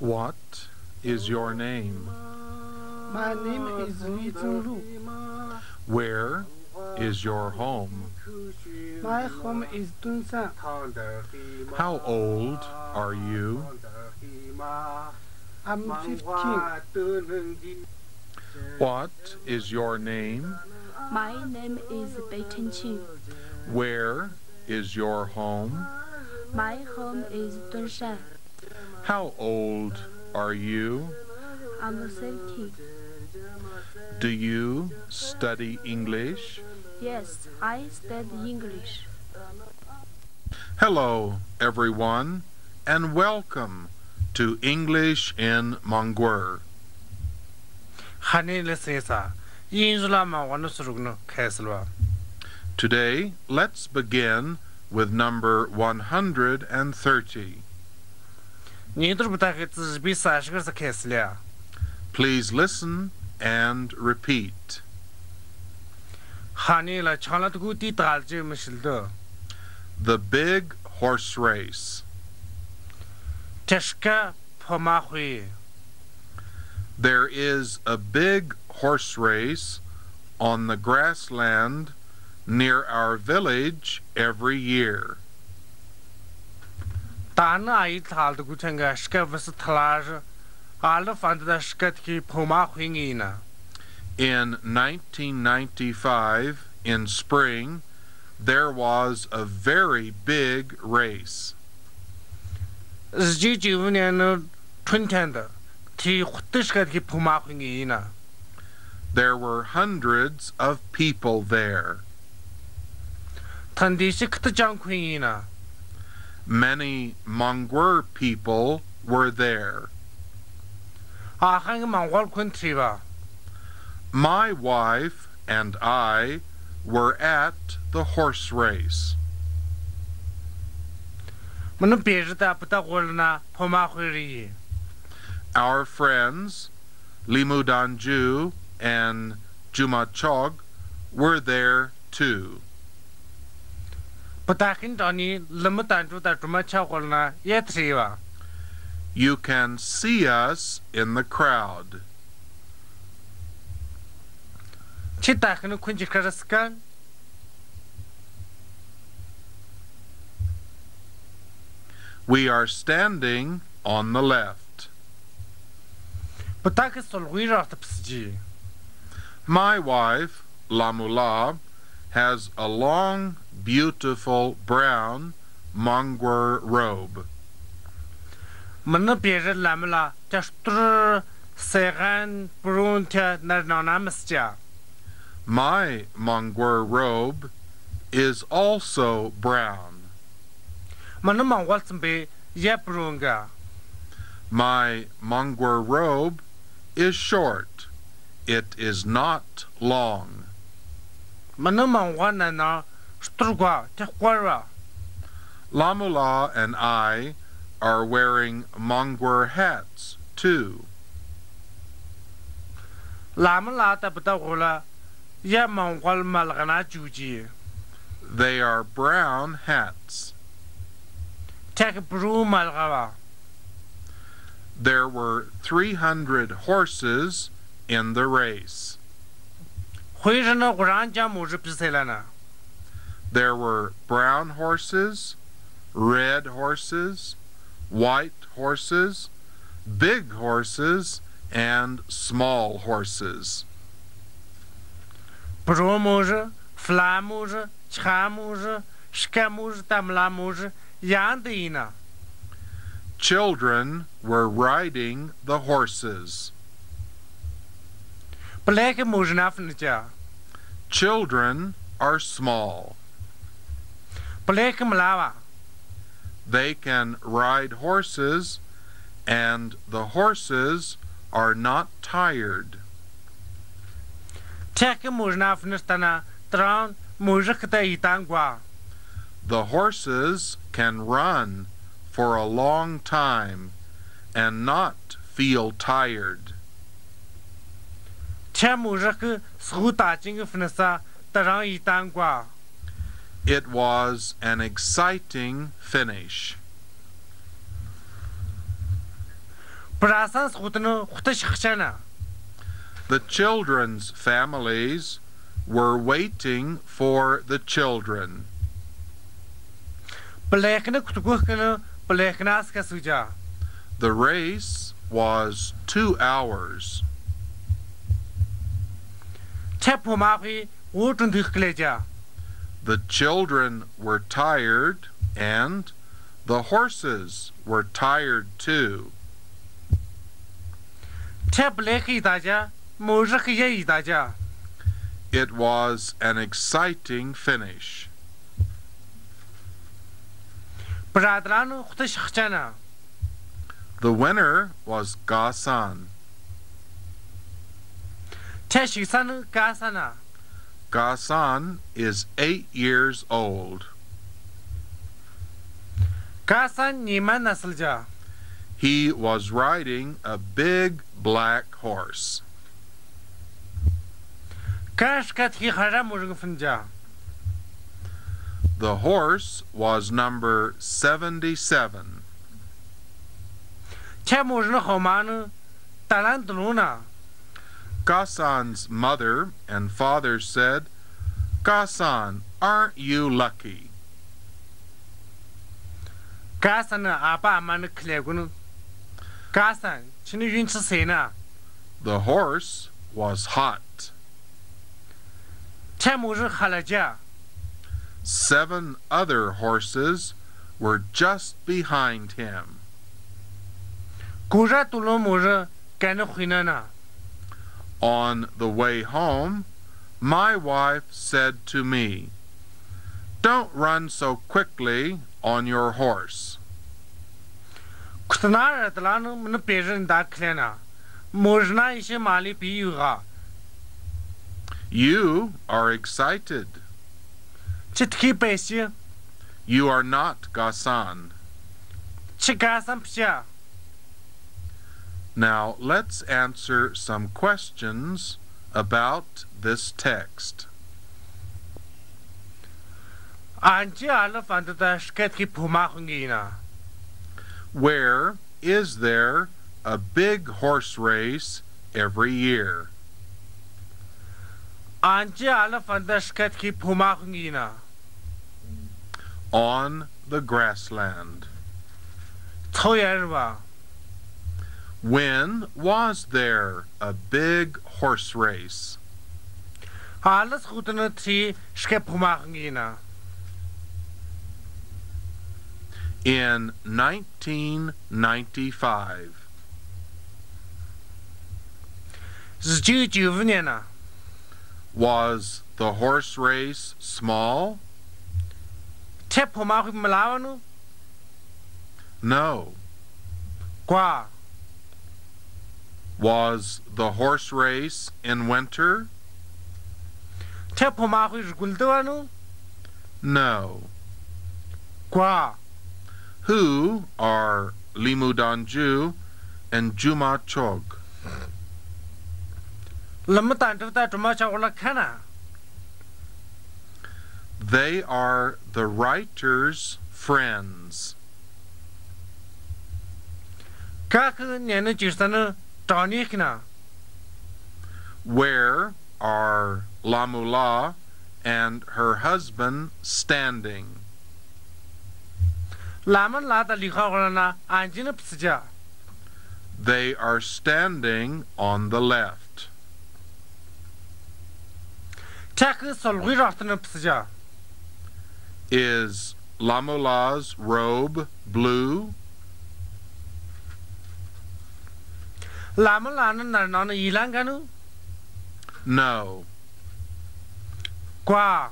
What is your name? My name is Li Zhenglu. Where is your home? My home is Dunshan. How old are you? I'm 15. What is your name? My name is Beijing. Where is your home? My home is Dunshan. How old are you? I'm 30. Do you study English? Yes, I study English. Hello, everyone, and welcome to English-in-Mongghul. Today, let's begin with number 130. Please listen and repeat. The big horse race. There is a big horse race on the grassland near our village every year. In 1995, in spring, there was a very big race. There were hundreds of people there. Many Mongol people were there. My wife and I were at the horse race. Our friends, Limusishiden and Yinshuachang, were there too. You can see us in the crowd. We are standing on the left. My wife, Lamela, has a long, beautiful brown Mongol robe. My Mongol robe is also brown. My Mongol robe is short. It is not long. Lamela and I are wearing Mongol hats too. They are brown hats. There were 300 horses in the race. There were brown horses, red horses, white horses, big horses, and small horses. Children were riding the horses. Children are small. They can ride horses, and the horses are not tired. The horses can run for a long time and not feel tired. It was an exciting finish. Prasans khutnu khutish khchana. The children's families were waiting for the children. Blekne kutgukhnu bleknas ka suja. The race was 2 hours. Chepumaphi wutun dikleja. The children were tired and the horses were tired too. Chepleki daja mujkhiye daja. It was an exciting finish. Bradran khutish khchana. The winner was Gasan. Cheshisan gasana. Gasan is 8 years old. Gasan niman naslja. He was riding a big black horse. Kashkat hi khara mujgfinja. The horse was number 77. Chemujn khomanu talan dluna. Gasan's mother and father said, Gasan, aren't you lucky? Gasan apa man klegun. Gasan chini yunchi sena. The horse was hot. Chemujn khalaja. 7 other horses were just behind him. Kura tulo mujh kanu khinana. On the way home, my wife said to me, Don't run so quickly on your horse. Kutnar atlan mun perin da klena. Mujna ishe mali piyuga. You are excited. Chitki pesi. You are not Gasan. Chikasan pcha. Now let's answer some questions about this text. Anji ala fandata shketki pumachungina. Where is there a big horse race every year? Anji ala fandata shketki pumachungina. On the grassland. Toyerwa. When was there a big horse race? Alles gutene tri shkep pumachungina. In 1995. Zjuvenena. Was the horse race small? Tep pumachung malawanu. No. Kwa. Was the horse race in winter? Tep pumachung guldwanu. No. Kwa. Who are Limudanju and Juma Chog? Lamutantata tumacha ola kana. They are the writer's friends. Kak nene chistanu tanikna. Where are Lamela and her husband standing? Laman lada likhagolana anjina psja. They are standing on the left. Tak solgui rahtana psja. Is Lamela's robe blue? Laman lana narnana ilanganu. No. Kwa.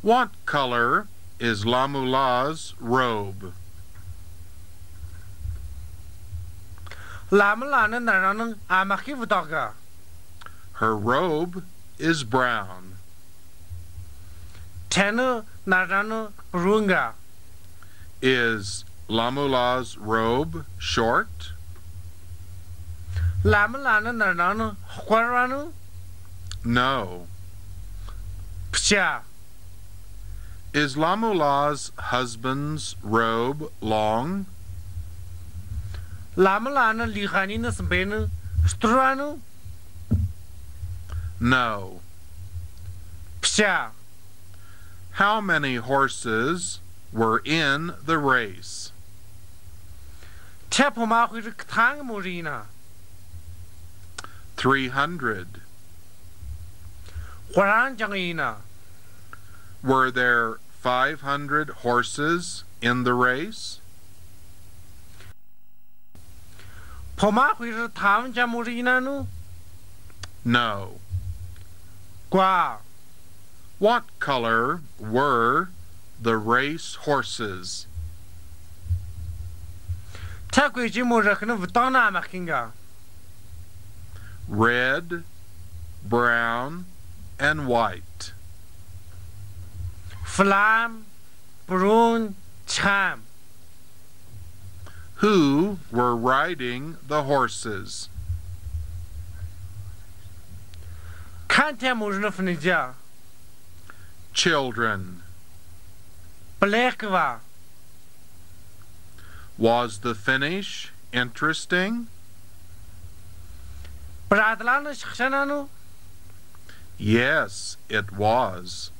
What color is Lamela's robe? Laman lana narnana amaki vdaga. Her robe is brown. Tenu narnana runga. Is Lamela's robe short? Laman lana narnana khwaranu. No. Pcha. Is Lamela's husband's robe long? Lamela Lihanina Sbenu, Strano, No. Psha, How many horses were in the race? Chapoma with Tang Morina, 300. Huaranjangina, Were there 500 horses in the race? Poma with Tam Jamurina, No. Gua, What color were the race horses? Taquijimurakan Vitana Makinga, Red, brown, and white. Flam, Brun, Cham, Who were riding the horses? Kantamurnafanija, Children. Blekva, Was the finish interesting? Bradlana Shanano, Yes, it was.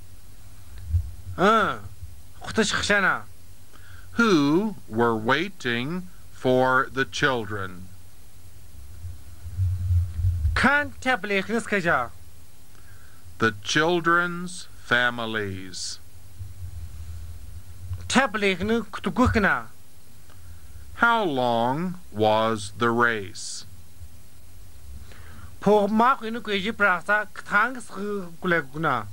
Huttashana, Who were waiting for the children? Kantablekniskaja, The children's families. Tableknu Kutugukna, How long was the race? Po Mark in Prasa, Tanks Gulaguna,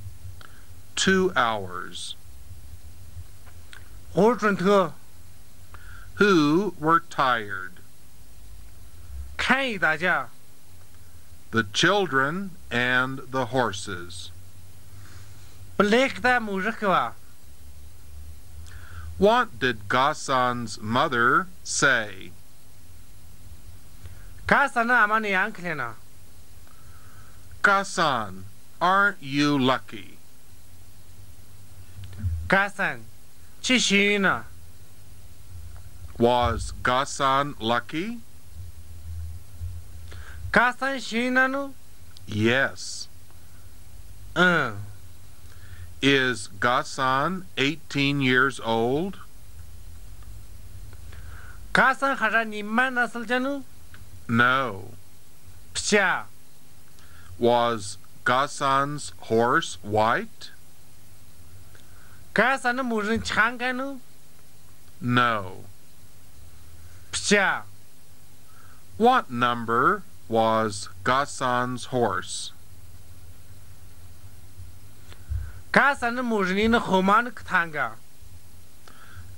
2 hours. Hortrantur, Who were tired? Kaidaja, The children and the horses. Blekda Mujakawa, What did Ghassan's mother say? Kasana Amani Anklena, Ghassan, aren't you lucky? Kasan, Chishina, Was Ghassan lucky? Kasan Shinanu, Yes. Is Ghassan 18 years old? Kasan Harani Manasaljanu, No. Psha, Was Ghassan's horse white? Kasan Murin Changanu, No. Psha, What number was Ghassan's horse? Kasan Murin Homan Ktanga,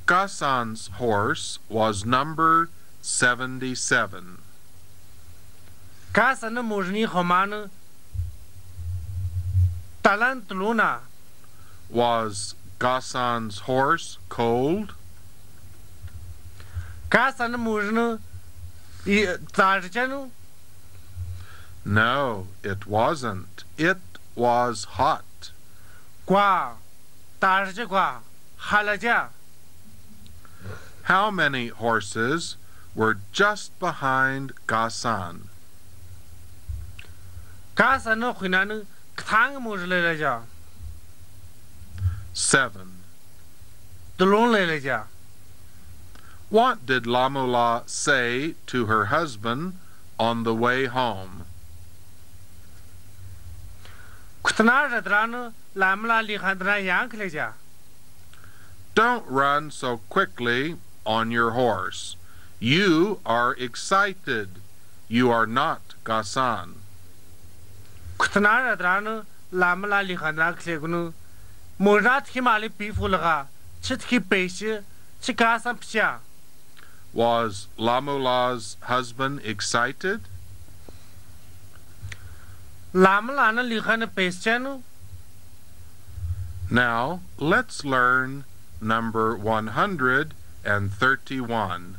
Ghassan's horse was number 77. Kasan Murin Homan Talant Luna, Was Ghassan's horse cold? Kasan Murin Tarjanu, No, it wasn't. It was hot. Gua, Tarjagua, Halaja, How many horses were just behind Ghassan? Kasan Hunanu Ktang Murleja, 7. Dulon Leja, What did Lamela say to her husband on the way home? Kutana Radrano, Lamela Lihandra Yankleja, Don't run so quickly on your horse. You are excited. You are not Ghassan. Kutana Radrano, Lamela Lihandra Klegunu, Murat Himali Pifulaga, Chitki Peshe, Chikasan Psha, Was Lamela's husband excited? Lamelana Lihana Pestanu, Now, let's learn number 131.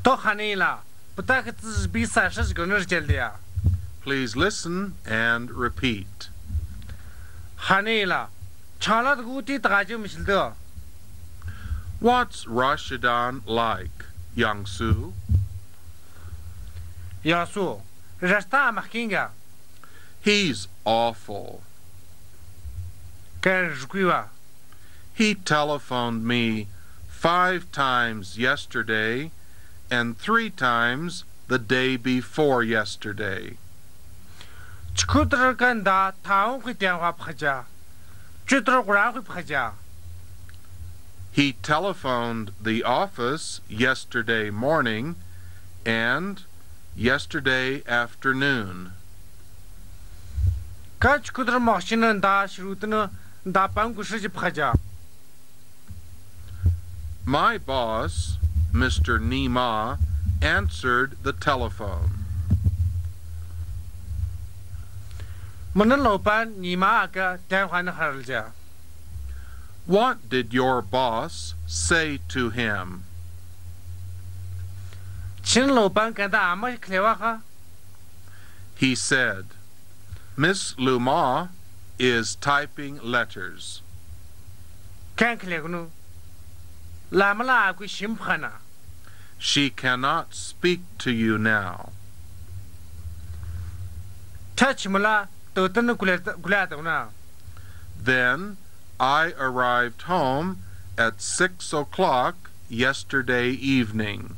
Tohanila, Putakas Bisashas Gunnerjeldia, Please listen and repeat. Hanila, Chalat Guti Trajum Shildo, What's Rashidon like, Young Su? 要素，热啥嘛听个， He's awful. 该日贵哇， He telephoned me 5 times yesterday and 3 times the day before yesterday. 这口头跟他他会电话拍家，这头忽然会拍家， He telephoned the office yesterday morning and yesterday afternoon. 该这口头马新人他收入的呢，他办公室去拍家， My boss, Mr. Nima, answered the telephone. 我们老板你妈个电话那还是家， What did your boss say to him? 请老板跟他阿妈开话哈， He said, Miss Luma is typing letters. 看开个呢，拉么拉个心盘呐， She cannot speak to you now. 他起么啦，都等着过来的呢， Then I arrived home at 6 o'clock yesterday evening.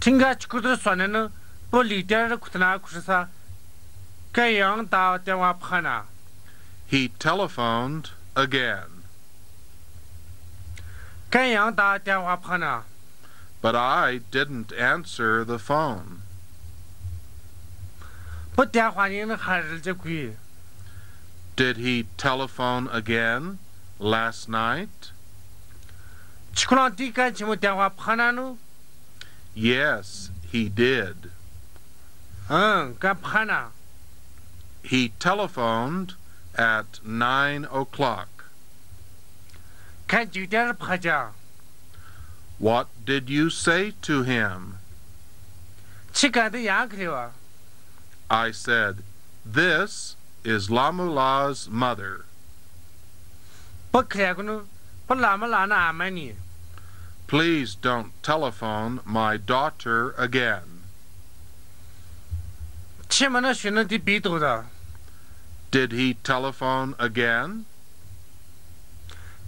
听个这口头说的呢，不离点儿苦那苦是啥，该样打电话拍呢， He telephoned again, 该样打电话拍呢。 but I didn't answer the phone. 不电话人还是这贵， Did he telephone again last night? 吃苦浪地干什么电话拍呢呢？ Yes, he did. 干拍呢？ He telephoned at 9 o'clock. 看9点是拍家， What did you say to him? 吃干的样去了， I said, This is Lamela's mother. 不开个呢，不拉么拉那阿妹呢？ Please don't telephone my daughter again. 前面那学生的鼻头的， Did he telephone again?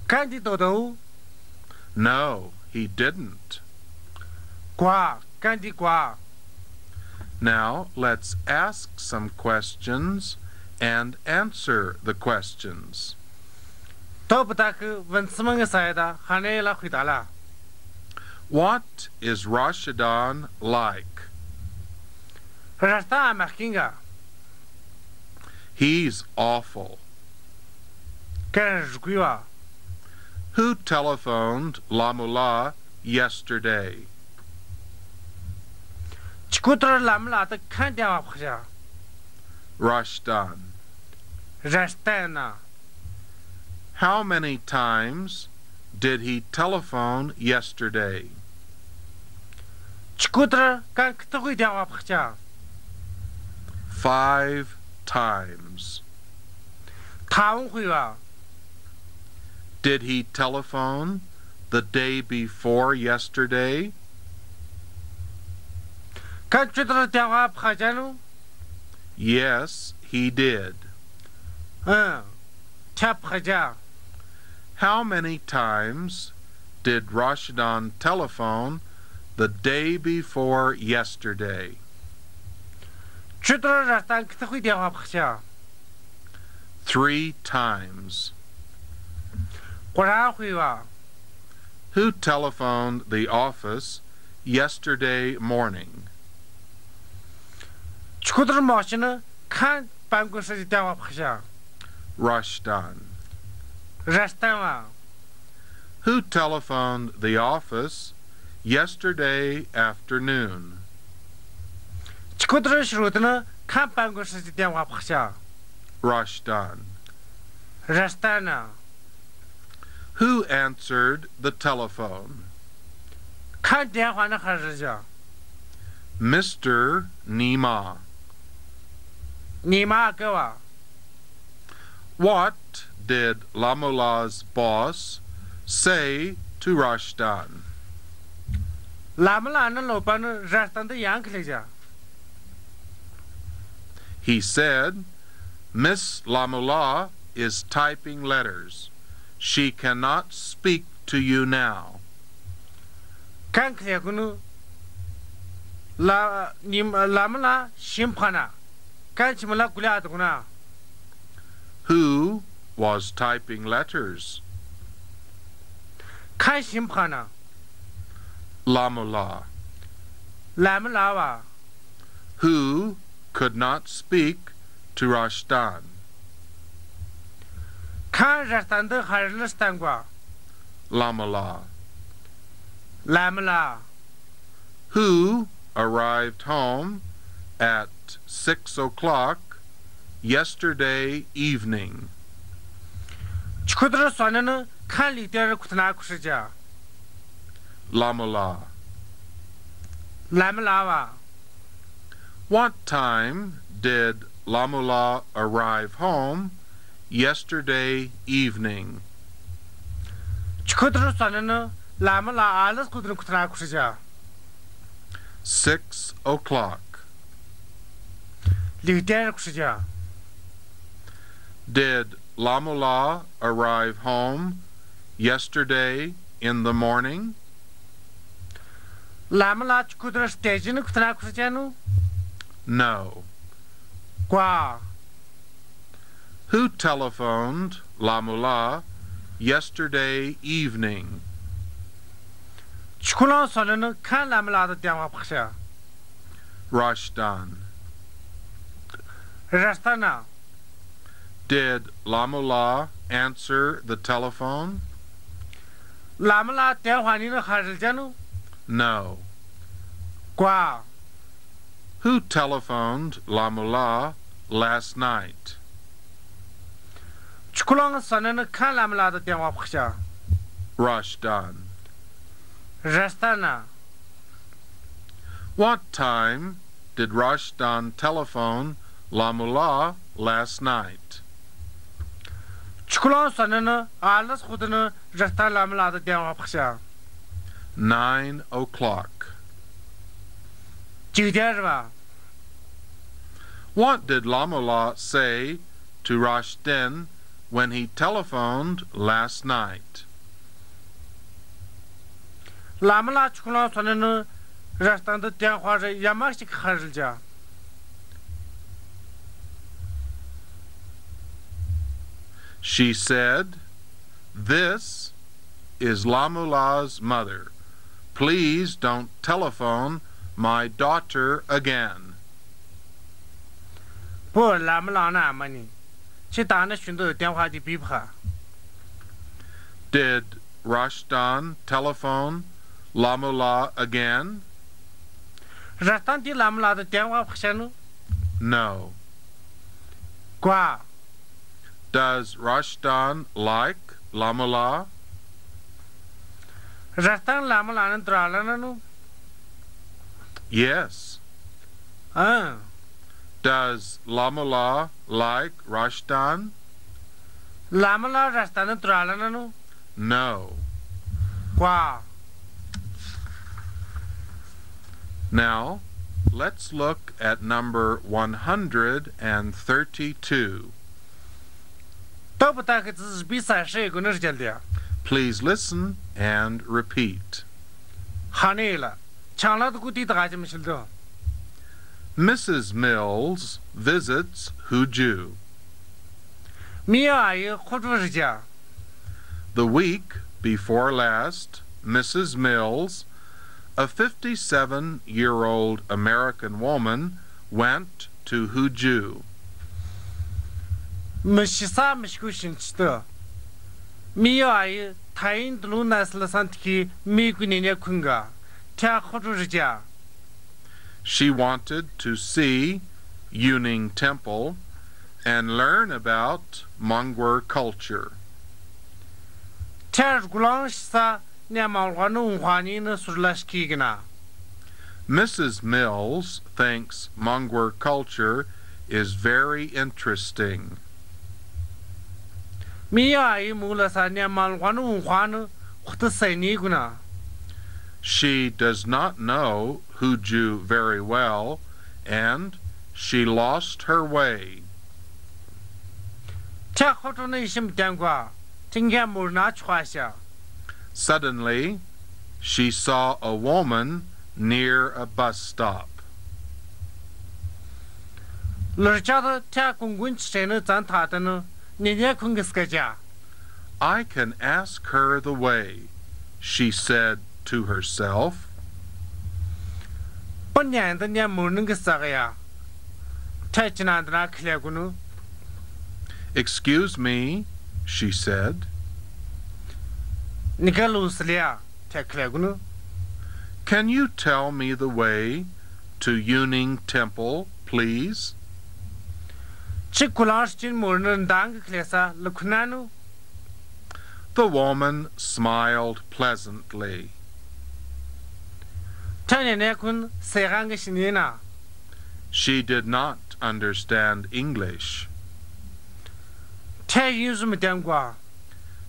干的豆豆， No, he didn't. 瓜干的瓜， Now let's ask some questions and answer the questions. 都不打去问什么个啥的，还来来回答了。 What is Rashidon like? 这是他没听个， He's awful. 干日贵哇， Who telephoned Lamela yesterday? 这口头拉么拉的看电话拍家， Rashidon. 这是他呢。 How many times did he telephone yesterday? 这口头干可会电话拍家， 5 times. 他们会哇， Did he telephone the day before yesterday? 干这头电话拍家喽， Yes, he did. 他拍家。 How many times did Rashidon telephone the day before yesterday? 这头让他可会电话拍家， 3 times. 果然会哇， Who telephoned the office yesterday morning? 这口头马上呢看办公室的电话拍家， Rashidon. 这是他嘛， Who telephoned the office yesterday afternoon? 这口头时候的呢看办公室的电话拍家， Rashidon. 这是他呢， Who answered the telephone? 看电话那还是家， Mr. Nima. 你妈给我， What did Lamela's boss say to Rashidon? 拉么拉那老板呢，这是他的样去了家， He said, Miss Lamela is typing letters. She cannot speak to you now. Lamela Shimpana. Who was typing letters? Lamela. Lamela. Who could not speak to Rashtan? Lamela. Lamela. Who arrived home at 6 o'clock yesterday evening? Lamela. Lamela. What time did Lamela arrive home yesterday evening? 6 o'clock. Did Lamela arrive home yesterday in the morning? No. Who telephoned Lamela yesterday evening? Rashtan. Did Lamela answer the telephone? No. Who telephoned Lamela last night? Rashtan. What time did Rashtan telephone Lamela last night? 9 o'clock. What did Lamela say to Rashtan when he telephoned last night? She said, "This is Lamela's mother. Please don't telephone my daughter again." Did Rashtan telephone Lamela again? No. Does Rashtan like Lamela? Yes. Does Lamela like Rashtan? No. Now, let's look at number 132. Please listen and repeat. Mrs. Mills visits Huzhu. The week before last, Mrs. Mills, a 57-year-old American woman, went to Huzhu. She wanted to see Yinyii Temple and learn about Mongol culture. Mrs. Mills thinks Mongol culture is very interesting. She does not know Huzhu very well, and she lost her way. 这好处呢什么点过？今天没拿出下。 Suddenly, she saw a woman near a bus stop. 老家的这公共车呢，咱他的呢，年年空个是个家。 I can ask her the way, she said to herself. 不年的年没那个啥个呀？太艰难的那去了个呢。 Excuse me, she said. 你个路是了，太去了个呢。 Can you tell me the way to Yinyii Temple, please? 这古老时间没人当个去了啥，了困难呢。 The woman smiled pleasantly. 太年年困，谁干个心里呢？ She did not understand English. 太有什么点过？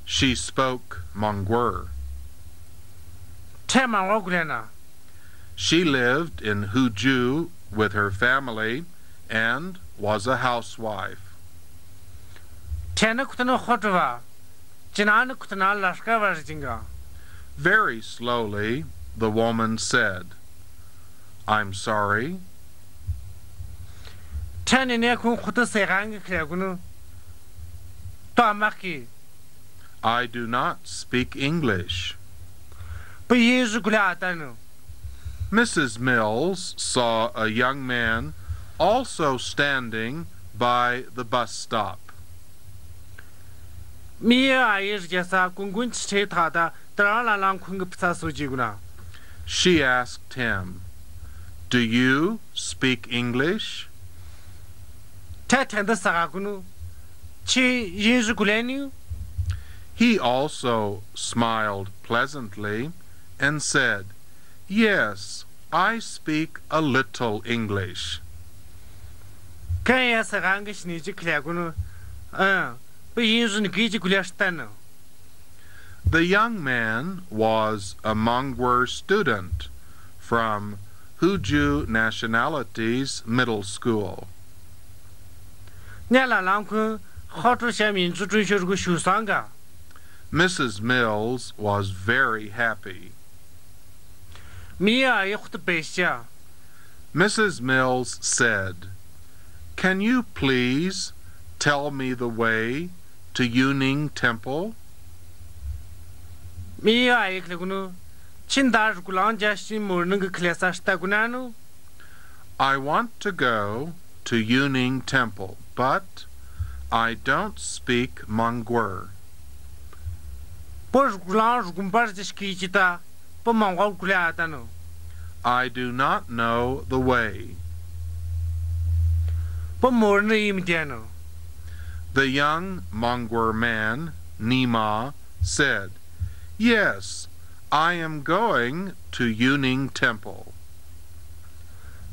She spoke Monghulla. 太忙我过来呢。 She lived in Huzhu with her family and was a housewife. 太那可能好着吧？今年那可能拉什个玩意儿个？ Very slowly, the woman said, I'm sorry. 太年年困，或者谁干个去了个呢？大马去。 I do not speak English. 不也是过来的呢？ Mrs. Mills saw a young man also standing by the bus stop. 米啊也是介绍公共汽车他的，当然让困个不差手机个呢。 She asked him, Do you speak English? 太听的啥个呢？去也是过来呢？ He also smiled pleasantly and said, Yes, I speak a little English. 看也是俺个心里就过来个呢，不也是你给就过来是的呢？ The young man was a Monghulla student from Huzhu Nationality's middle school. 俺让困好处些民主追求这个修上个。 Mrs. Mills was very happy. 米啊也或者白些。 Mrs. Mills said, Can you please tell me the way to Yinyii Temple? 米啊也可能，请大如果让家心没那个克莱萨是大姑娘呢？ I want to go to Yinyii Temple, but I don't speak Monghulla. 不如果让如果把这些给起的，不忙我过来的呢？ I do not know the way. 不没人一点呢？ The young Monghulla man, Nima, said, Yes, I am going to Yinyii Temple.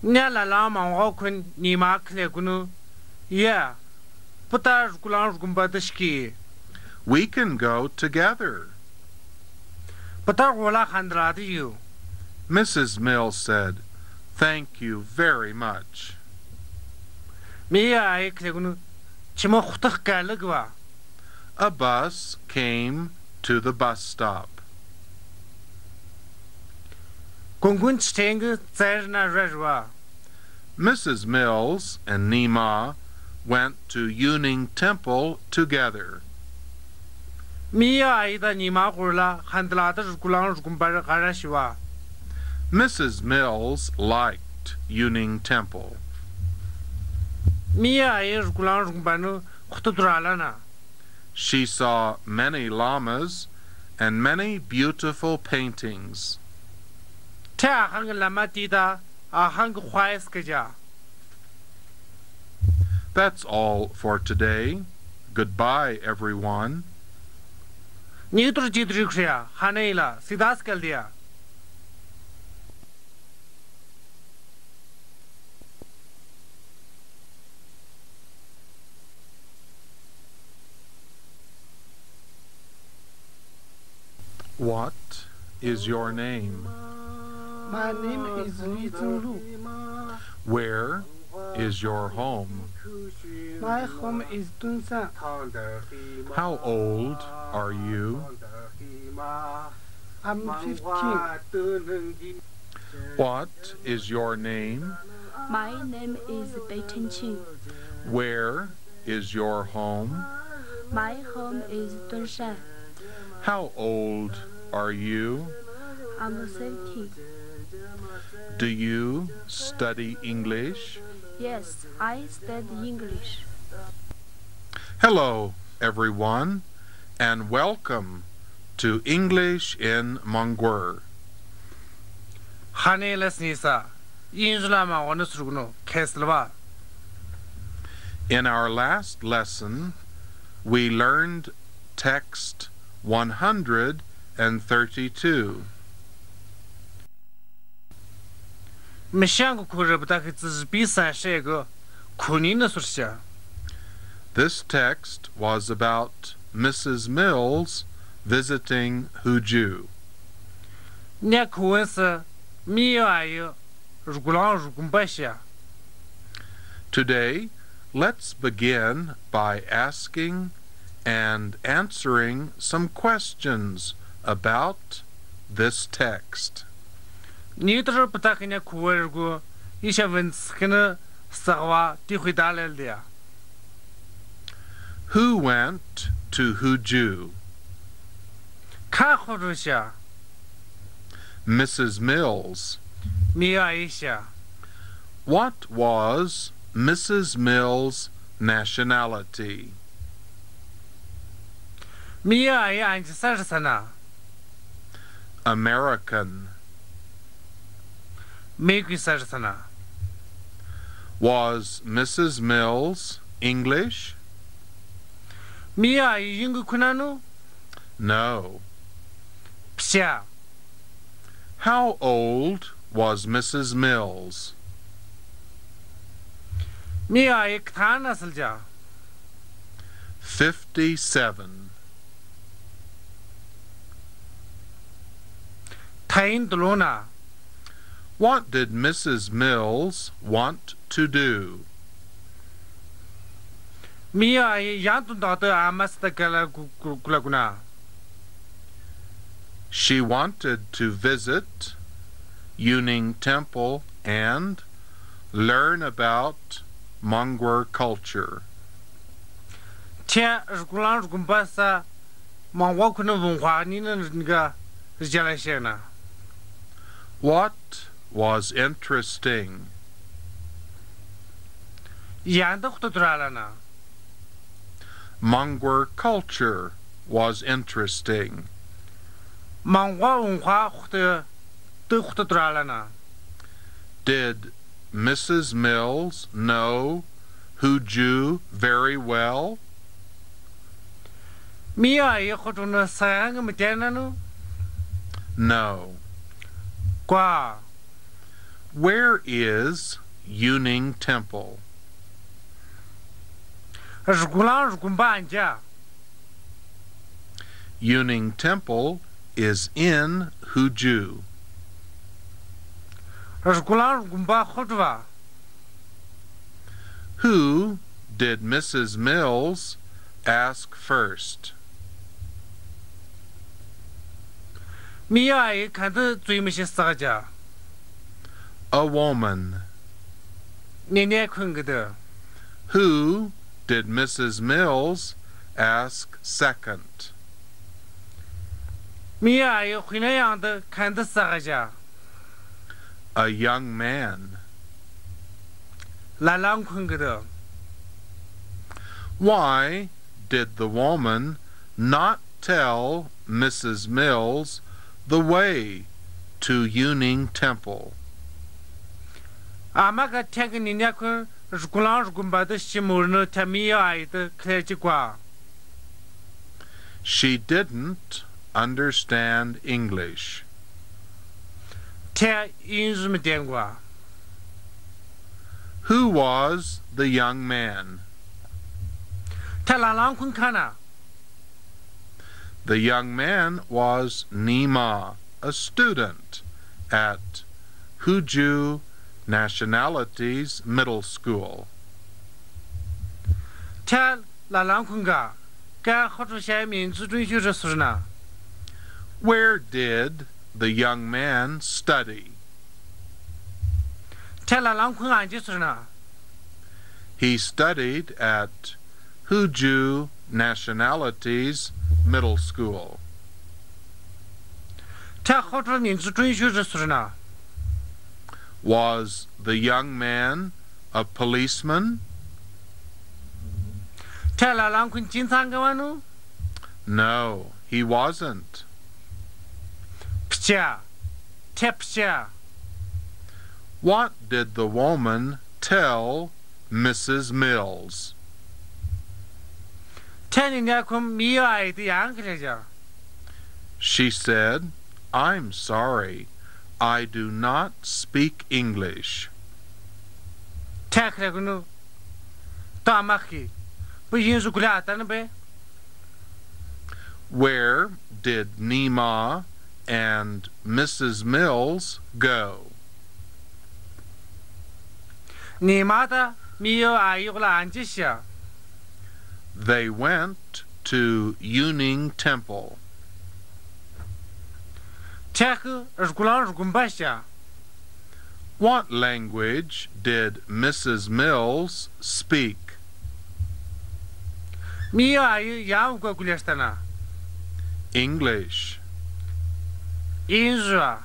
伢来拉忙我困，你妈克来个呢？也，不打如果让如果把这些给， We can go together. 不打我拉喊的拉的有。 Mrs. Mills said, Thank you very much. 米啊也克来个呢，起码活得干了个吧？ A bus came to the bus stop. 公共汽车个在那热热啊？ Mrs. Mills and Nima went to Yinyii Temple together. 米啊一的你妈回来喊的拉的如果让如果把这干啥去哇？ Mrs. Mills liked Yinyii Temple. 米啊也如果让如果把那活得多了呢？ She saw many llamas and many beautiful paintings. 太喊个Lamela地的，喊个坏死个家。 That's all for today. Goodbye, everyone. 你都是记得这个谁啊？喊那了，谁打死个的呀？ What is your name? My name is Lu. Where is your home? My home is Dunsan. How old are you? I'm 15. What is your name? My name is Ketchum. Where is your home? My home is Dechun. How old are you? I'm 17. Do you study English? Yes, I study English. Hello, Everyone, and welcome to English-in-Mongghul. Hane lesnisa. Yinshuachang onusurugno keslava. In our last lesson, we learned text 132. Mishangu kurabutaki tzbisan shego kunina sursha. This text was about Mrs. Mills visiting Huzhu. Nya kuwensa miyo ayo rugulan rugumbasha. Today, let's begin by asking and answering some questions about this text. Nitro putakinya kuwergu isha vinskina sawa tihuidaleldia. Who went to Huzhu? Ka khurusha Mrs. Mills. miyo aisha. What was Mrs. Mills' nationality? Miyo ayo anjisarsana. American. Megusarsana. Was Mrs. Mills English? Miyo ayo yungu kunanu. No. Psha. How old was Mrs. Mills? Miyo ayo ktana salja. 57. Tain dolona. What did Mrs. Mills want to do? Miyo ayo yantun dada amasta gala gulaguna. She wanted to visit Yinyii Temple and learn about Mongol culture. Tia rugulan rugumbasa mangwa kuna vunghwa nina nga jalashena. What was interesting? Yanda khutuduralana. Mongol culture was interesting. Mangwa vunghwa khutuduralana. Did Mrs. Mills know Huzhu very well? Miyo ayo khutuna sayang mtenanu. No. Kwa. Where is Yinyii Temple? Rugulan rugumba anja. Yinyii Temple is in Huzhu. Rugulan rugumba khutwa. Who did Mrs. Mills ask first? Miyo ayo kanda zuimishi sagaja. A woman. Nene kungada. Who did Mrs. Mills ask second? Miyo ayo khunayanda kanda sagaja. A young man. Lalang kungada. Why did the woman not tell Mrs. Mills the way to Yinyii Temple? Amaka tank ninyakun rugulan rugumba da shimurno tamiyo ayo da klejikwa. She didn't understand English. Tia inzumdengwa. Who was the young man? Talalang kun kana. The young man was Nima, a student at Huzhu Nationalities Middle School. Tell la langkunga. Ga hotu shay min zu zun shu zhe na. Where did the young man study? Tell la langkun an ji na. He studied at Huzhu Nationalities Middle School. Tell hotu min zu zun shu zhe na. Was the young man a policeman? Tell la langkun jin sang ga wanu. No, he wasn't. Pcha. Tepcha. What did the woman tell Mrs. Mills? Tell ni ya kum mi ai di yang ke ja. She said, "I'm sorry, I do not speak English." Tak le gnu. Ta ma ki. Bu yin zu gula ta na be. Where did Nima and Mrs. Mills go? Ni ma da mi yo ai yu la an ji xia. They went to Yinyii Temple. Tak er gulan er gumba xia. What language did Mrs. Mills speak? Mi yo ai ya go gulestana. English. Inzua.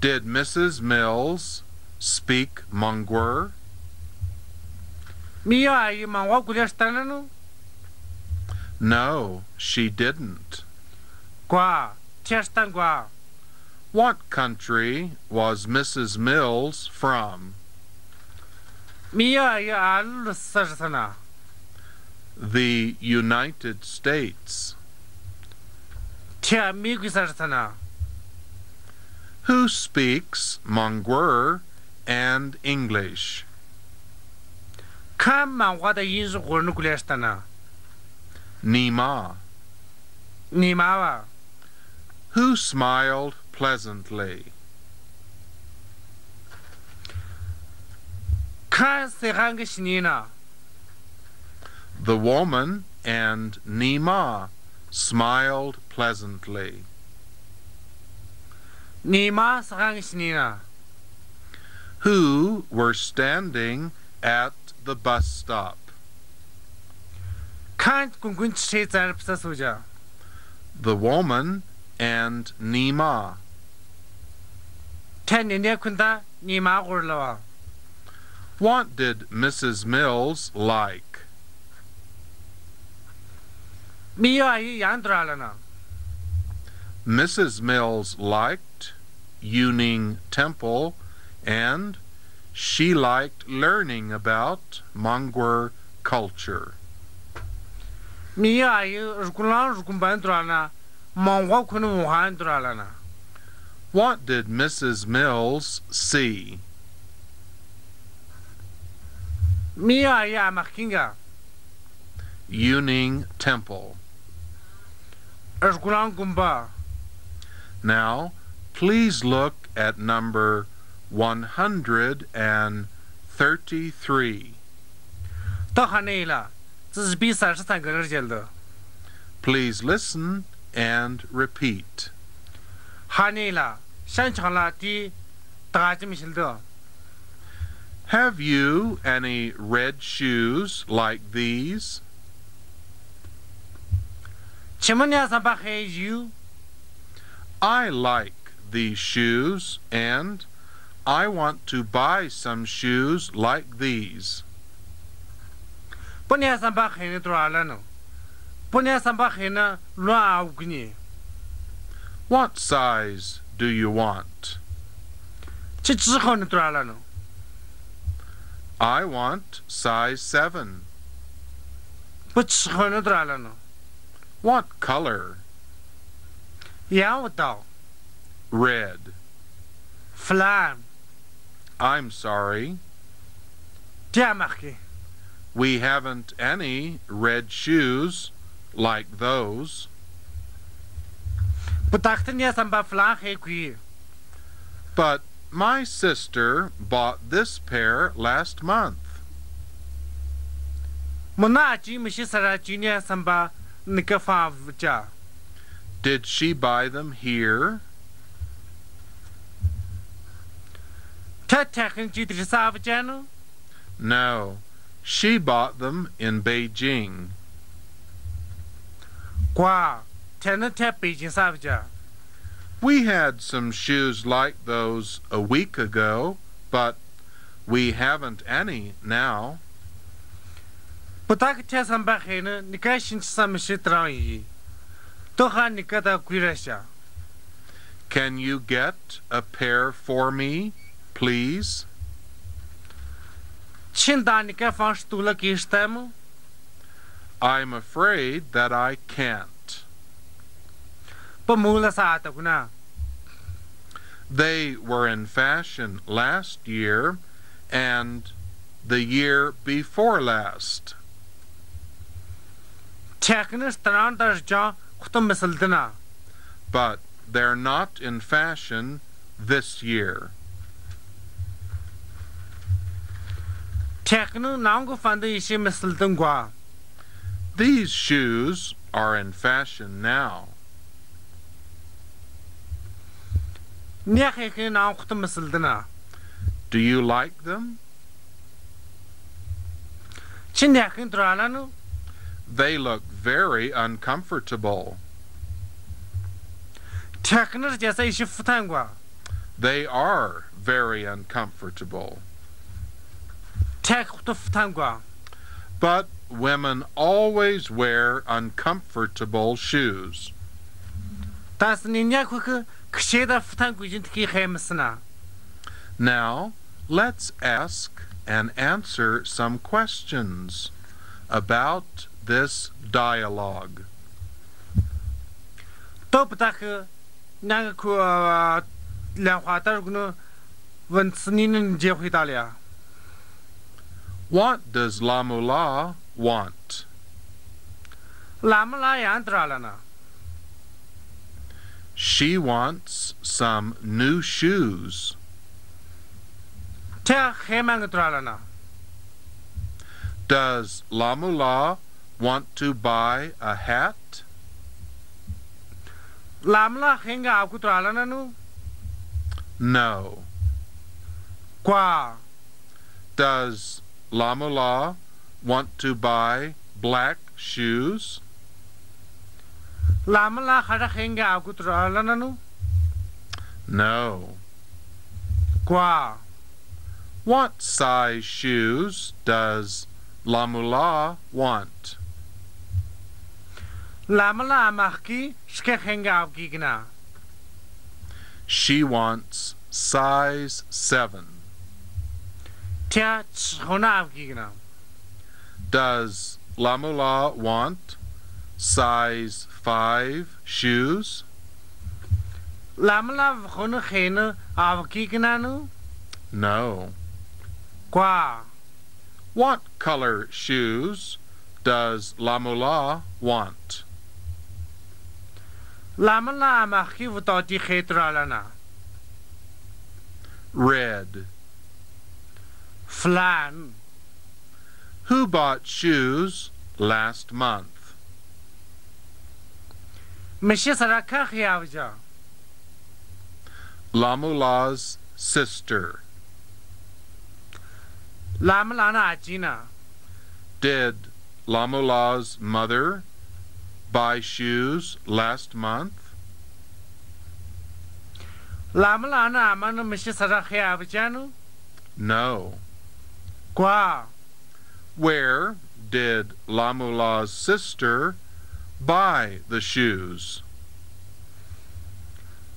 Did Mrs. Mills speak Monghulla? Mi yo ai ma wa gulestana no. No, she didn't. Gua. Chestan gua. What country was Mrs. Mills from? Mi yo ai al sarsana. The United States. Tia mi gu sarsana. Who speaks Monghulla and English? Kam ma wa da yin zu gornu gulestana. Nima. Ni ma wa. Who smiled pleasantly? Kan se hang shnina. The woman and Nima smiled pleasantly. Ni ma se hang shnina. Who were standing at the bus stop? Kan gungun che zar psa suja. The woman and Nima. Ten ne kunda ni ma gorlawa. What did Mrs. Mills like? Mi yo ai yan dralana. Mrs. Mills liked Yinyii Temple and she liked learning about Mongol culture. Mi yo ai rukulan rukumban dralana. Mongwa kunu wuhan dralana. What did Mrs. Mills see? Mi yo ai amakinga. Yinyii Temple. Rukulan gumba. Now, please look at number 133. Ta hanela. Zi bi sa shi san ge jelda. Please listen and repeat. Hanela. Shan changla ti ta ji mi shilda. Have you any red shoes like these? Chimanya san ba he you. I like these shoes and I want to buy some shoes like these. Punya san ba he ne dralana. Punya san ba he na lwa ugni. What size do you want? Chi zhi ho ne dralana. I want size 7. Bu chi ho ne dralana. What color? Yang dao. Red. Flam. I'm sorry. Diamaki. We haven't any red shoes like those. Bu takhtin ya san ba flan he kui. But my sister bought this pair last month. Mona ji mishi sara junior samba nikafa vja. Did she buy them here? Takin ji drisa vjano? No, she bought them in Beijing. Kwa, tena tap Beijing savja. We had some shoes like those a week ago, but we haven't any now. Putak tes samba khena nikashin samishi trangi. Toha nikata kwirasha. Can you get a pair for me, please? Chindanika fanstula kistamo? I'm afraid that I can't. Pamula saata kuna. They were in fashion last year and the year before last. Chaknas tarandas ja khutam misaldana. But they're not in fashion this year. Chaknu nangu fanda ishi misaldangwa. These shoes are in fashion now. Nyakhe nang khutam misaldana. Do you like them? Chinyakin tralanu? They look very uncomfortable. Chaknas jasa ishi futangwa. They are very uncomfortable. Chak khutam futangwa. But women always wear uncomfortable shoes. Tas ninyakhu ksheda futangu jintki khemisna. Now, let's ask and answer some questions about this dialogue. Toptak nangaku langhwatar gunu vansinin jehuitalia. What does Lamela want? Lamela yandralana. She wants some new shoes. Ta hemangatralana. Does Lamela want to buy a hat? Lamela henga akutralana nu? No. Kwa. Does Lamela want to buy black shoes? Lamela hara henga akutralana nu? No. Kwa. What size shoes does Lamela want? Lamela amaki shke henga akigna. She wants size 7. Ta chona akigna. Does Lamela want size 5 shoes? Lamela vkhona khena akigna nu? No. Kwa. What color shoes does Lamela want? Lamela amaki vutati khetralana. Red. Flan. Who bought shoes last month? Mishi saraka khiyavja. Lamela's sister. Lamela na ajina. Did Lamela's mother buy shoes last month? Lamela na amanu mishi saraka khiyavjanu? No. Kwa. Where did Lamela's sister buy the shoes?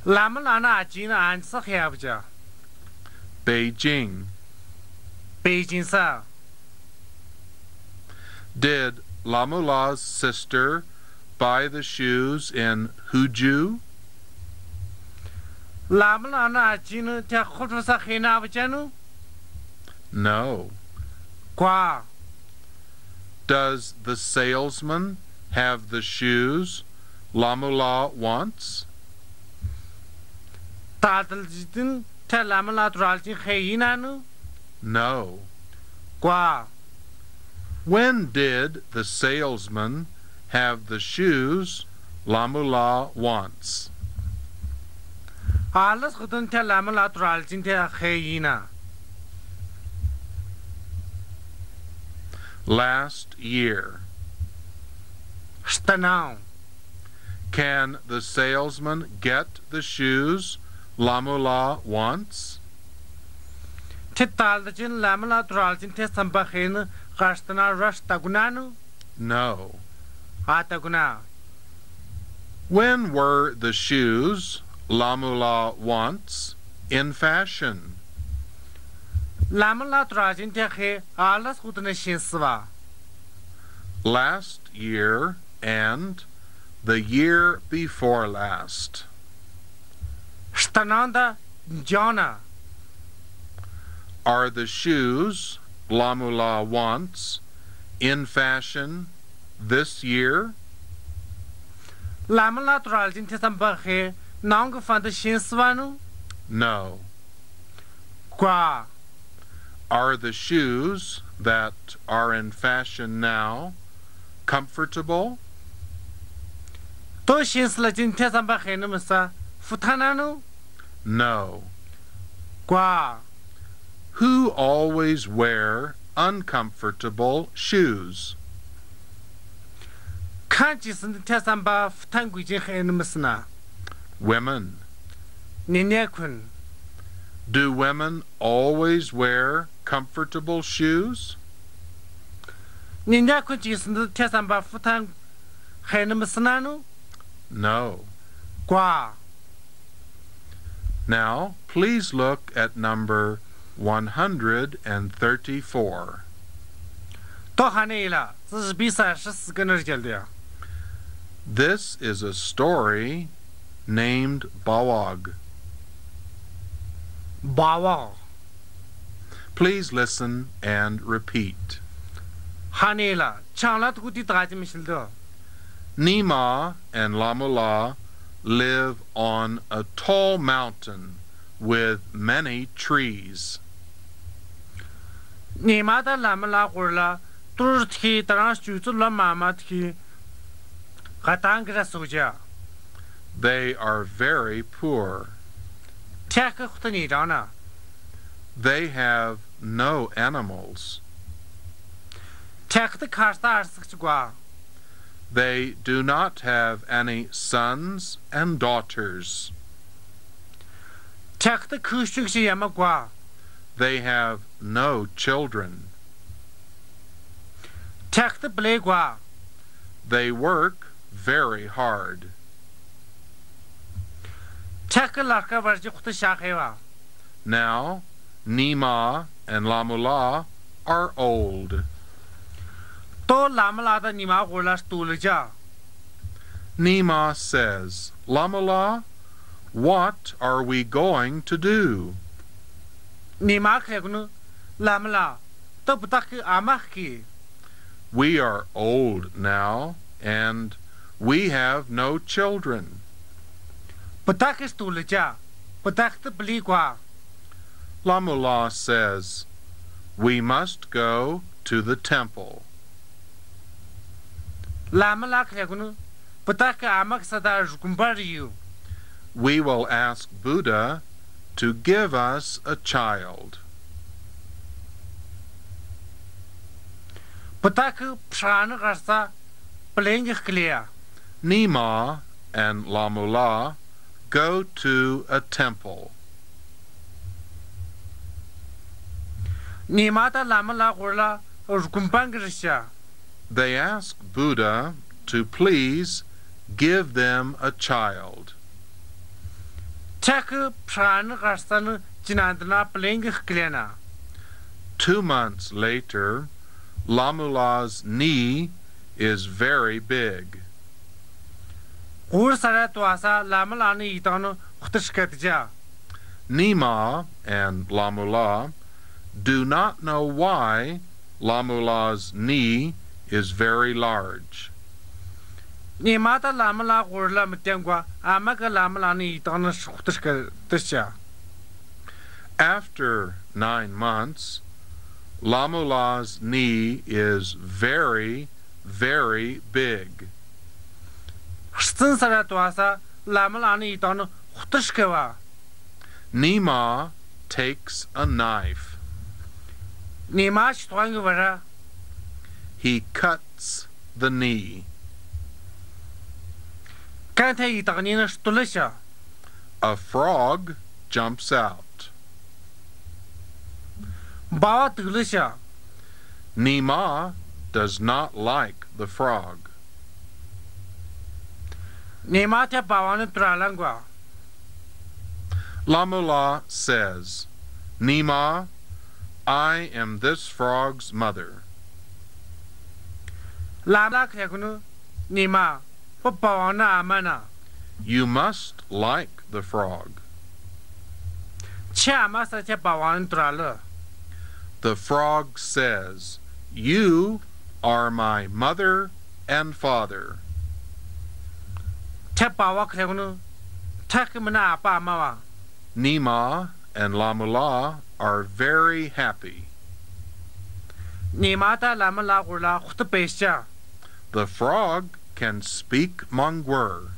Lamela na ajina ansa khiyavja. Beijing. Beijing sa. Did Lamela's sister buy the shoes in Huzhu? Lamela na ajina ta khutsa khina avjanu? No. Kwa. Does the salesman have the shoes Lamela wants? Tadal jidin tell Lamela Dralji Hayinanu? No. Qua. When did the salesman have the shoes Lamela wants? Alles couldn't tell Lamela Dralji Hayina. Last year. Stanao. Can the salesman get the shoes Lamela wants? Titaldjin Lamela Dralji Tesambachin Rastana Rastagunanu? No. Ataguna. When were the shoes Lamela wants in fashion? Lamela Dralji Tehe, alles Hutane Shinsva. Last year and the year before last. Stananda Jana. Are the shoes Lamela wants in fashion this year? Lamela Dralji Tesambache, Nanga Fanda Shinsvanu? No. Qua. Are the shoes that are in fashion now comfortable? To Shinslajin Tesambache Namasa, Futananu? No. Qua. Who always wear uncomfortable shoes? Kanchis and Tesamba Futanguji Henamasna. Women. Ninekun. Do women always wear comfortable shoes? Ninekujis and Tesamba Futang Henamasnanu? No. Qua. Now, please look at number 134. Tohanela, this is Bassa Shisganerjaldia. This is a story named Bawag. Bawa. Please listen and repeat. Hanela, Charlotte Guti Trajimishildo. Nima and Lamela live on a tall mountain with many trees. Nimada Lamela Gurla, Turki, Transtutula Mamatki, Katangra Soja. They are very poor. Tekhutanidana. They have no animals. Tek the Karsta Arsakwa. They do not have any sons and daughters. Tek the Kushuk Yamagua. They have no children. Tek the Blegua. They work very hard. Tek a Laka Varjukta Shakeva. Now, Nima and Lamela are old. To Lamela the Nima Gurlas Tulaja. Nima says, Lamela, what are we going to do? Nima Kregunu, Lamela, Toputaki Amaki. We are old now, and we have no children. Putakis Tulaja, Putak the Bligua. Lamela says, we must go to the temple. Lamela Kregunu, Putaka Amak Sadar Gumbariu. We will ask Buddha to give us a child. Putaka Prana Rasa, Playing clear. Nima and Lamela go to a temple. Nimata Lamela Gurla or Gumbangrisha. They ask Buddha to please give them a child. Take Prana Rastan Jinandana playing clear. 2 months later, Lamela's knee is very big. Ursaratuasa Lamalani Itano Hutashkatja. Nima and Lamela do not know why Lamela's knee is very large. Nimata Lamela Gurla Matangua, Amaka Lamalani Itano Hutashkatja. After 9 months, Lamela's knee is very, very big. Stsara twasa Lamela ni don hutishkewa. Nima takes a knife. Nima shtwangwara. He cuts the knee. Kante itagnina shtulisha. A frog jumps out. Bawa tulisha. Nima does not like the frog. Nima te bawana tralangwa. Lamela says, Nima, I am this frog's mother. Lamela krekunu Nima bawana amana. You must like the frog. Chama sa te bawana trala. The frog says, You are my mother and father. Te bawa krekunu takimana apa mawa. Nima and Lamela are very happy. Nima ta Lamela gula khutbesha. The frog can speak Mongghul.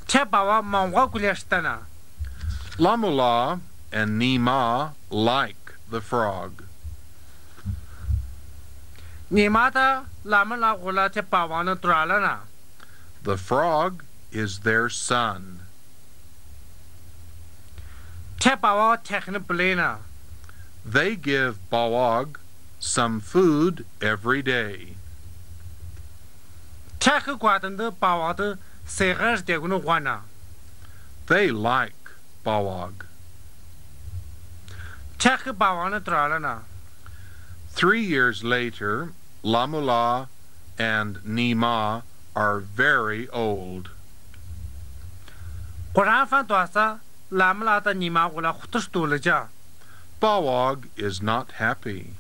Te bawa Mongghul kuleshtana. Lamela and Nima like the frog. Nima ta Lamela gula te bawana tralana. The frog is their son. Te bawa tekne blena. They give Bawag some food every day. Tek kwatende bawa de seger de gunu wana. They like Bawag. Tek bawana tralana. 3 years later, Lamela and Nima are very old. Quran fan twasa Lamela ta Nima gula khutshtuleja. Bawag is not happy.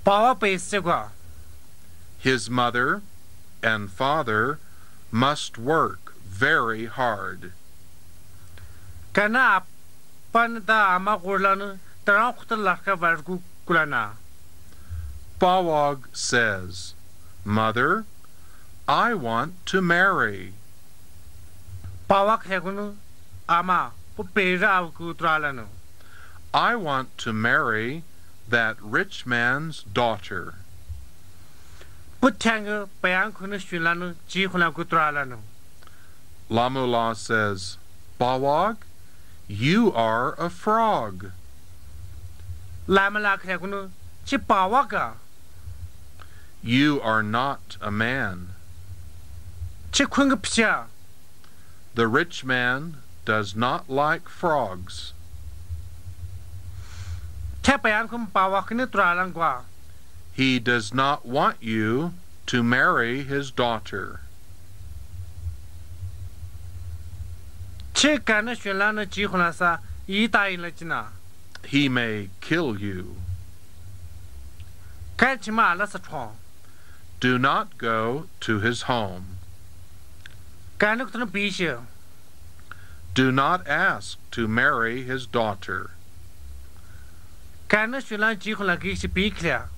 Bawa pesegwa. His mother and father must work very hard. Kana pan da ama gulanu tarang khutla vargu kulana. Bawag says, Mother, I want to marry. Bawa khegunu ama pupera ku tralanu. I want to marry that rich man's daughter. Putanga bayan kunu shulanu ji khuna ku tralanu. Lamela says, Bawag, you are a frog. Lamela khegunu chi bawaga. You are not a man. Chi khung psha. The rich man does not like frogs. Te bayan kum bawa kini tralangwa. He does not want you to marry his daughter. Chi kana shulanu ji khuna sa yi ta in lachina. He may kill you. Ketchum la sa chong. Do not go to his home. Kanuk tunu bishe. Do not ask to marry his daughter. Kana shulan ji khuna gi si bikla.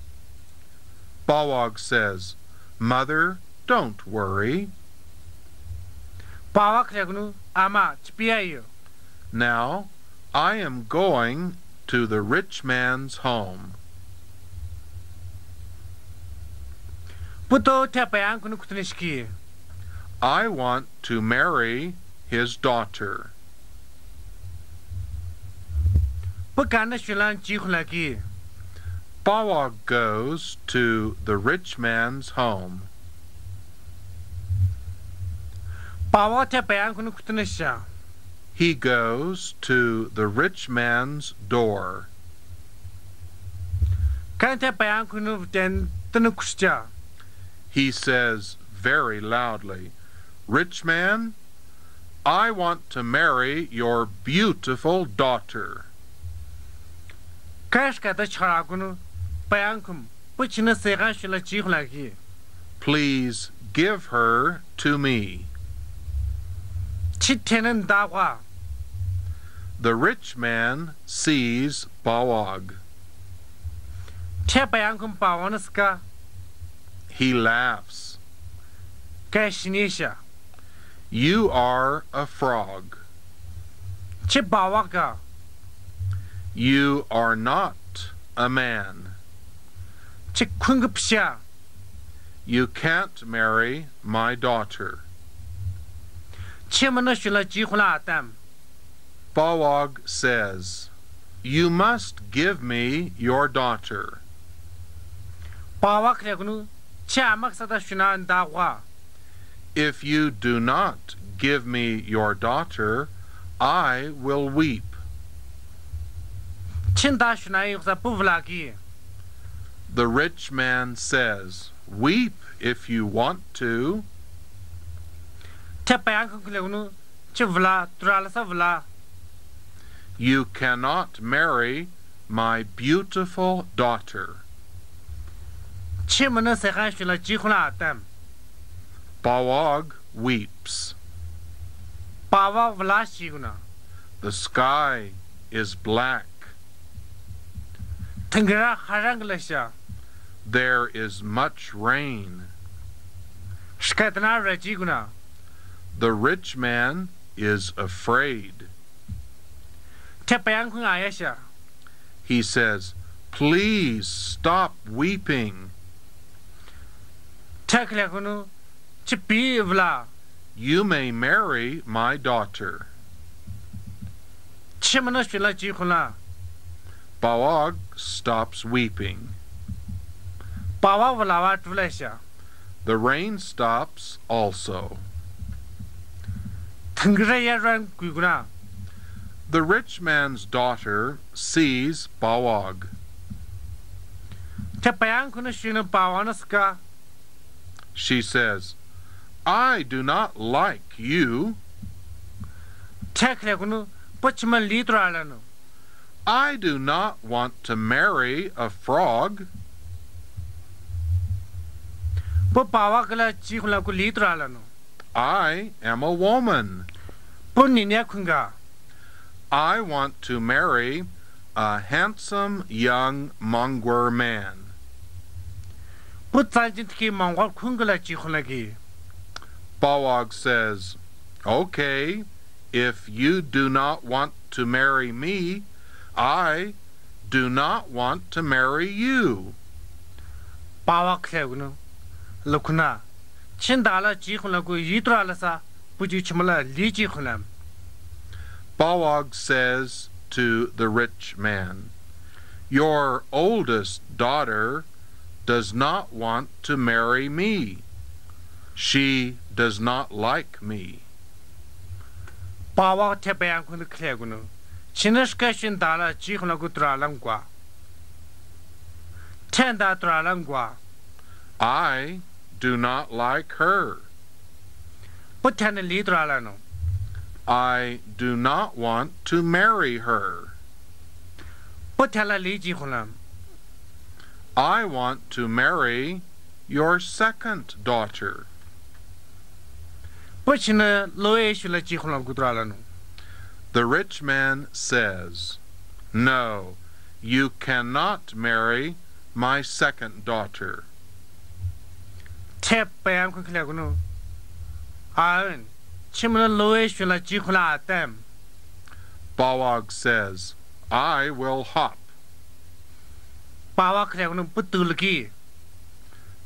Bawag says, Mother, don't worry. Bawa khegunu ama chpiayo. Now I am going to the rich man's home. Puto te bayan kunu kutnishki. I want to marry his daughter. Pukana shulan ji khuna gi. Bawag goes to the rich man's home. Bawa te bayan kunu kutnisha. He goes to the rich man's door. Kan te bayan kunu den tunu kusja. He says very loudly, Rich man, I want to marry your beautiful daughter. Kashka da charagunu bayankum puchina sega shila jihlagi. Please give her to me. Chitenen dawa. The rich man sees Bawag. 切白羊坤把王的是个， He laughs. 该是你些， You are a frog. 切把我个， You are not a man. 切坤个不下， You can't marry my daughter. 切么能选了结婚了蛋， Bawag says, You must give me your daughter. 把我看个呢，切俺们是的选了大话， If you do not give me your daughter, I will weep. 请大选了有啥不服了给， The rich man says, Weep if you want to. 切白羊坤个呢，切服了，多少了啥服了， You cannot marry my beautiful daughter. 切么能谁还选了结婚了蛋， Bawag weeps. 把我服了西个呢， The sky is black. 腾个人还让个了些， There is much rain. 是该在哪热几个呢？ The rich man is afraid. 切白羊坤也些， He says, Please stop weeping. 切个个呢，切比服了， You may marry my daughter. 切么能选了结婚了， Bawag stops weeping. 把我服了我住了些， The rain stops also. 腾个人也软鬼个呢， The rich man's daughter sees Bawag. 切白羊坤的选了把王的是个， She says, I do not like you. 切个呢，不怎么理多少了呢？ I do not want to marry a frog. 不把我给了结婚了，给理多少了呢？ I am a woman. 不你也坤个， I want to marry a handsome young Monghulla man. 不咱今天忙我坤个了结婚了给， Bawag says, Okay, if you do not want to marry me, I do not want to marry you. 把我开个呢，老坤呐，请打了结婚了给一多少了啥，不就什么了离结婚了？ Bawag says to the rich man, Your oldest daughter does not want to marry me. She does not like me. 把我贴白羊坤的开个呢，现在是该选打了结婚了给多少人过？天打多少人过？ I do not like her. 不天的离多少了呢？ I do not want to marry her. 不天了离结婚了， I want to marry your second daughter. 不现在老爷选了结婚了给多少了呢？ The rich man says, No, you cannot marry my second daughter. 贴白羊坤开个呢，俺前面老爷选了结婚了蛋， Bawag says, I will hop. 把我开个呢不得了给，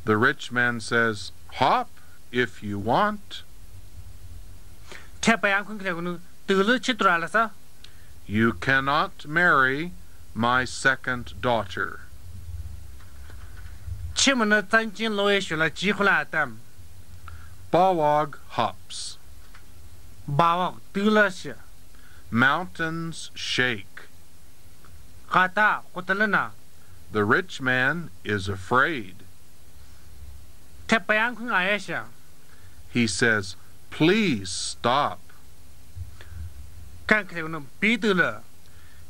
The rich man says, Hop if you want. 贴白羊坤开个呢得了吃多少了噻？ You cannot marry my second daughter. 前面咱今老爷选了结婚了蛋， Bawag hops. 把我得了些， Mountains shake. 哈达我得了呢， The rich man is afraid. 贴白羊坤也些， He says, Please stop. 干开个呢别得了，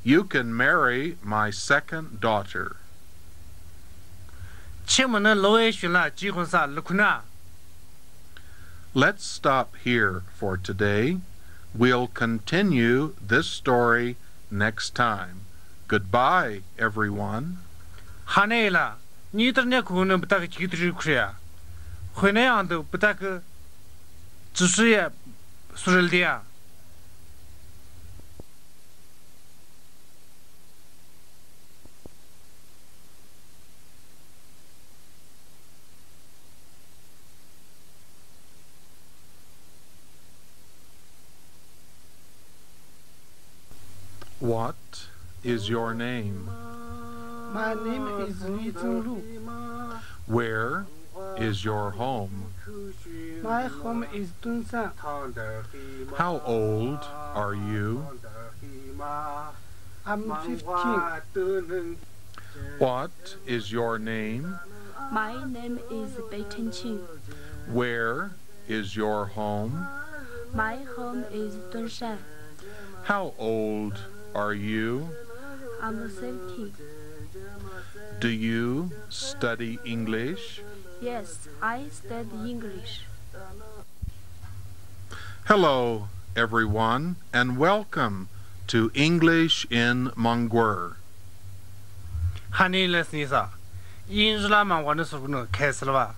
You can marry my second daughter. 前面老爷选了结婚啥了困难。 Let's stop here for today. We'll continue this story next time. Goodbye, everyone. Hanela, neither ne kuna butaka chitri. When I on the butaka Zusia Sureldia. What is your name? My name is Lu. Where is your home? My home is Dunsan. How old are you? I'm 15. What is your name? My name is Beijing. Where is your home? My home is Dunshan. How old are you? I'm 17. Do you study English? Yes, I study English. Hello, everyone, and welcome to English-in-Mongghul. Hanela Snisa. Yinshuachang Wanasuno Kesselva.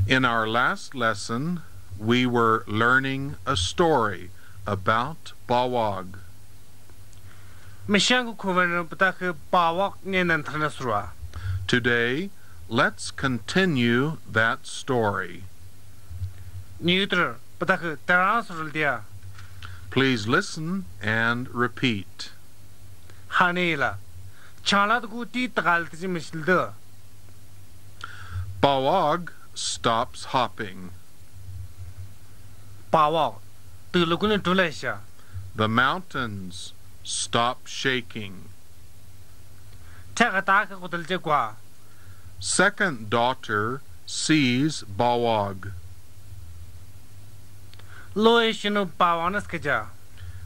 In our last lesson, we were learning a story about Bawag. Mishangu Kuvan Butaka Bawak Nenan Tanasura. Today, let's continue that story. Neuter Butaka Taransurdia. Please listen and repeat. Hanela. Chala the good teeth Galtimishilder. Bawag stops hopping. Bawak. To Luguna Tulesha. The mountains stop shaking. Tagataka Hoteljequa. Second daughter sees Bawag. Loishino Bawanaskaja.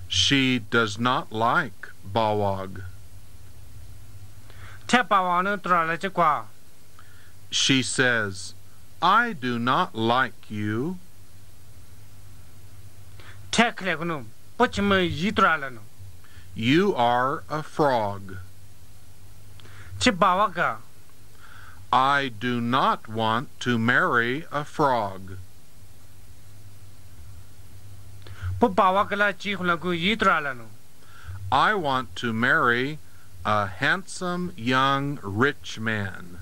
She does not like Bawag. Tapawana Tralajequa. She says, I do not like you. Teklegunum. Puchma Yitralano. You are a frog. Chibawaka. I do not want to marry a frog. Pupawakala Chihulagu Yitralano. I want to marry a handsome young rich man.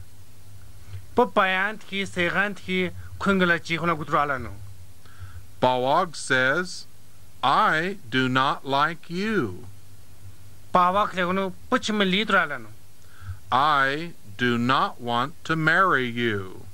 Pupayant he segant he Kungala Chihulagutralano. Bawag says, I do not like you. Pawaklegunu Puchma Litralano. I do not want to marry you.